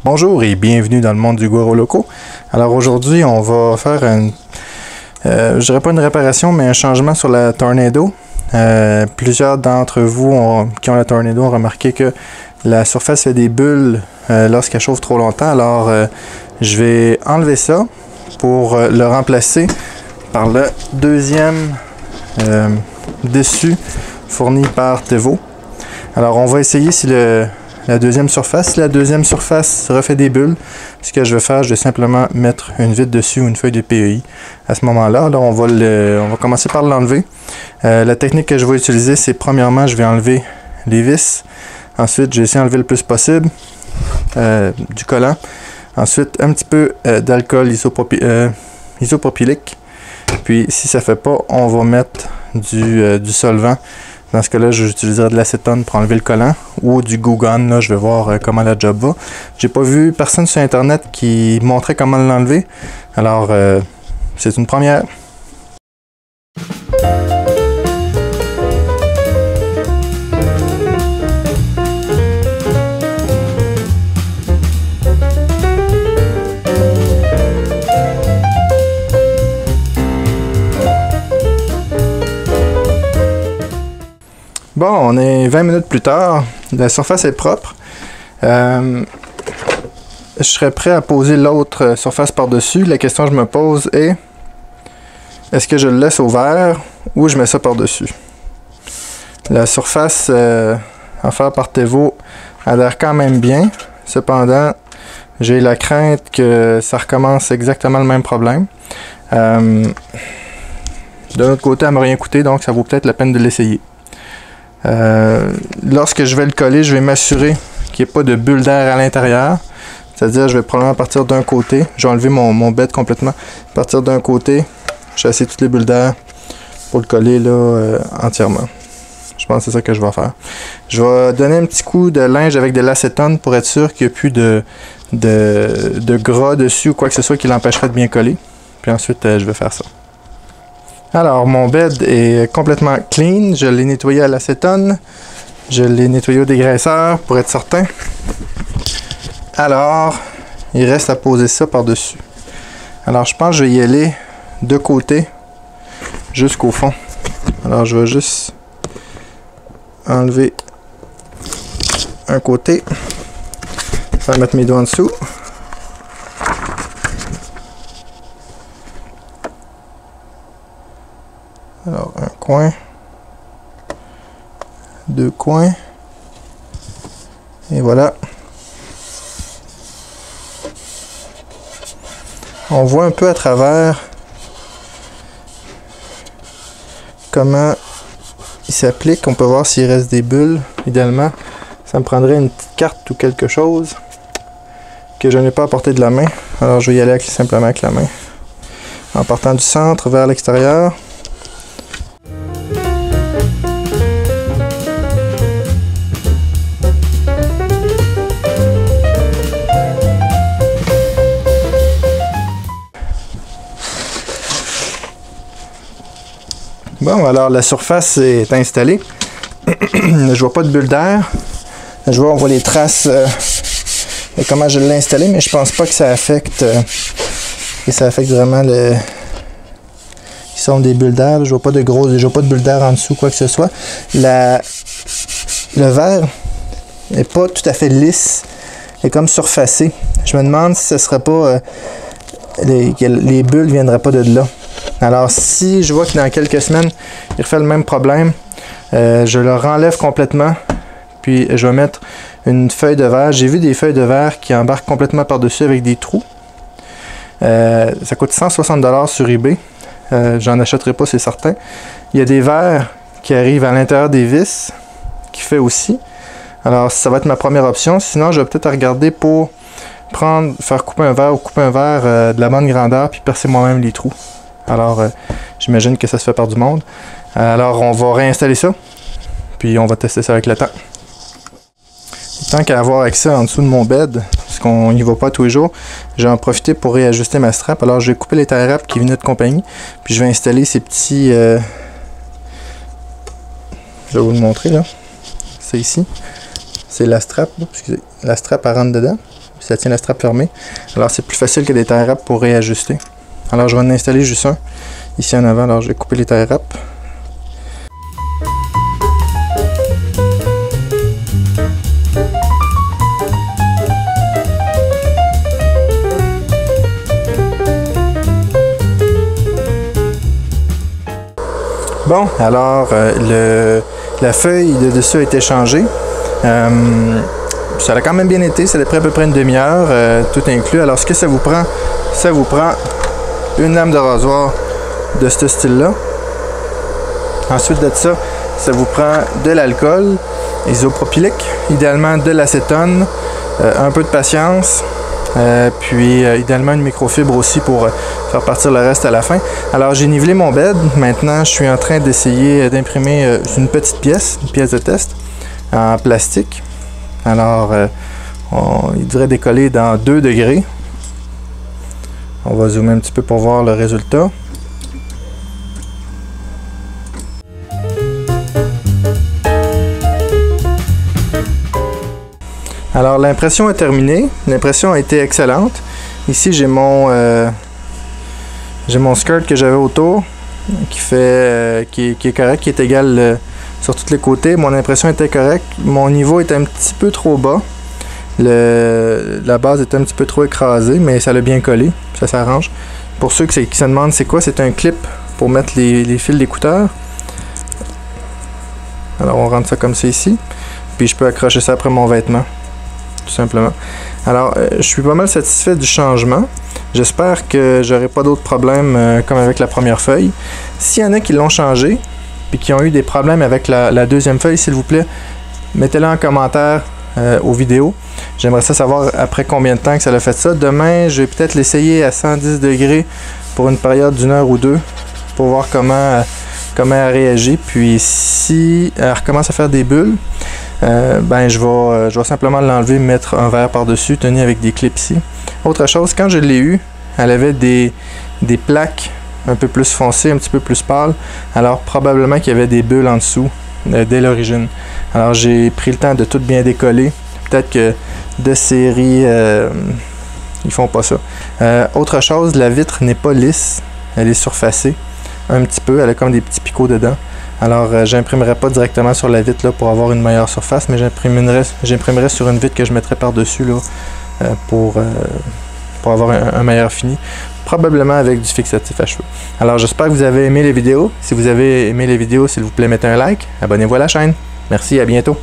Bonjour et bienvenue dans le monde du Goro Loco. Alors aujourd'hui, on va faire je dirais pas une réparation, mais un changement sur la Tornado. Plusieurs d'entre vous qui ont la Tornado ont remarqué que la surface fait des bulles lorsqu'elle chauffe trop longtemps. Alors je vais enlever ça pour le remplacer par le deuxième dessus fourni par Tevo. Alors on va essayer si la deuxième surface refait des bulles. Ce que je vais faire, je vais simplement mettre une vitre dessus ou une feuille de PEI. À ce moment-là, on va commencer par l'enlever. La technique que je vais utiliser, c'est premièrement, je vais enlever les vis. Ensuite, je vais essayer d'enlever le plus possible du collant. Ensuite, un petit peu d'alcool isopropylique. Puis, si ça ne fait pas, on va mettre du solvant. Dans ce cas-là, j'utiliserai de l'acétone pour enlever le collant ou du Goo Gun. Là, je vais voir comment la job va. J'ai pas vu personne sur Internet qui montrait comment l'enlever. Alors, c'est une première. Bon, on est 20 minutes plus tard. La surface est propre. Je serais prêt à poser l'autre surface par-dessus. La question que je me pose est: est-ce que je le laisse au vert ou je mets ça par-dessus? La surface offerte par Tevo adhère quand même bien. Cependant, j'ai la crainte que ça recommence exactement le même problème. De l'autre côté, elle m'a rien coûté, donc ça vaut peut-être la peine de l'essayer. Lorsque je vais le coller, je vais m'assurer qu'il n'y ait pas de bulle d'air à l'intérieur. C'est-à-dire, je vais probablement partir d'un côté. Je vais enlever mon bed complètement. Partir d'un côté, chasser toutes les bulles d'air pour le coller là, entièrement. Je pense que c'est ça que je vais faire. Je vais donner un petit coup de linge avec de l'acétone pour être sûr qu'il n'y a plus de gras dessus ou quoi que ce soit qui l'empêcherait de bien coller. Puis ensuite, je vais faire ça. Alors, mon bed est complètement clean. Je l'ai nettoyé à l'acétone. Je l'ai nettoyé au dégraisseur pour être certain. Alors, il reste à poser ça par-dessus. Alors, je pense que je vais y aller de côté jusqu'au fond. Alors, je vais juste enlever un côté. Je vais mettre mes doigts en dessous. Alors, un coin, deux coins, et voilà. On voit un peu à travers comment il s'applique. On peut voir s'il reste des bulles. Idéalement, ça me prendrait une petite carte ou quelque chose que je n'ai pas à portée de la main. Alors, je vais y aller simplement avec la main. En partant du centre vers l'extérieur. Bon, alors la surface est installée. Je vois pas de bulle d'air. On voit les traces de comment je l'ai installé, mais je pense pas que ça affecte vraiment le. Ils sont des bulles d'air. Je vois pas de bulles d'air en dessous, quoi que ce soit. Le verre n'est pas tout à fait lisse. Il est comme surfacé. Je me demande si ce serait pas les bulles viendraient pas de là. Alors, si je vois que dans quelques semaines, il refait le même problème, je le renlève complètement, puis je vais mettre une feuille de verre. J'ai vu des feuilles de verre qui embarquent complètement par-dessus avec des trous. Ça coûte 160$ sur eBay. J'en achèterai pas, c'est certain. Il y a des verres qui arrivent à l'intérieur des vis, qui fait aussi. Alors, ça va être ma première option. Sinon, je vais peut-être regarder pour faire couper un verre ou couper un verre de la bonne grandeur, puis percer moi-même les trous. Alors, j'imagine que ça se fait par du monde. Alors, on va réinstaller ça. Puis, on va tester ça avec le temps. Tant qu'à avoir avec ça en dessous de mon bed, parce qu'on n'y va pas tous les jours, j'ai en profité pour réajuster ma strap. Alors, je vais couper les tie wraps qui venaient de compagnie. Puis, je vais installer ces petits... je vais vous le montrer, là. C'est ici. C'est la strap. Excusez. La strap, elle rentre dedans. ça tient la strap fermée. Alors c'est plus facile que des tie wraps pour réajuster. Alors je vais en installer juste un ici en avant. Alors je vais couper les tie wraps. Bon, alors la feuille de dessus a été changée. Ça a quand même bien été, ça a pris à peu près une demi-heure, tout inclus. Alors ce que ça vous prend une lame de rasoir de ce style-là. Ensuite de ça, ça vous prend de l'alcool isopropylique, idéalement de l'acétone, un peu de patience. Puis idéalement une microfibre aussi pour faire partir le reste à la fin. Alors j'ai nivelé mon bed. Maintenant je suis en train d'essayer d'imprimer une petite pièce, une pièce de test en plastique. Alors il devrait décoller dans 2 degrés. On va zoomer un petit peu pour voir le résultat. Alors l'impression est terminée, l'impression a été excellente. Ici j'ai mon skirt que j'avais autour qui est correct, qui est égal sur tous les côtés. Mon impression était correcte, mon niveau est un petit peu trop bas. La base est un petit peu trop écrasée, mais ça l'a bien collé, ça s'arrange. Pour ceux qui se demandent c'est quoi, c'est un clip pour mettre les fils d'écouteurs. Alors on rentre ça comme ça ici, puis je peux accrocher ça après mon vêtement. Tout simplement. Alors, je suis pas mal satisfait du changement. J'espère que j'aurai pas d'autres problèmes comme avec la première feuille. S'il y en a qui l'ont changé et qui ont eu des problèmes avec la deuxième feuille, s'il vous plaît, mettez-le en commentaire aux vidéos. J'aimerais ça savoir après combien de temps que ça a fait ça. Demain, je vais peut-être l'essayer à 110 degrés pour une période d'1 heure ou 2 pour voir comment elle réagit. Puis si elle recommence à faire des bulles, ben je vais simplement l'enlever, mettre un verre par-dessus, tenu avec des clips ici. Autre chose, quand je l'ai eu, elle avait des plaques un peu plus foncées, un petit peu plus pâles. Alors probablement qu'il y avait des bulles en dessous dès l'origine. Alors j'ai pris le temps de tout bien décoller. Peut-être que de série, ils font pas ça. Autre chose, la vitre n'est pas lisse, elle est surfacée un petit peu, elle a comme des petits picots dedans. Alors j'imprimerai pas directement sur la vitre là, pour avoir une meilleure surface, mais j'imprimerai sur une vitre que je mettrai par-dessus là, pour avoir un meilleur fini, probablement avec du fixatif à cheveux. Alors j'espère que vous avez aimé les vidéos. Si vous avez aimé les vidéos, s'il vous plaît, mettez un like, abonnez-vous à la chaîne. Merci, à bientôt.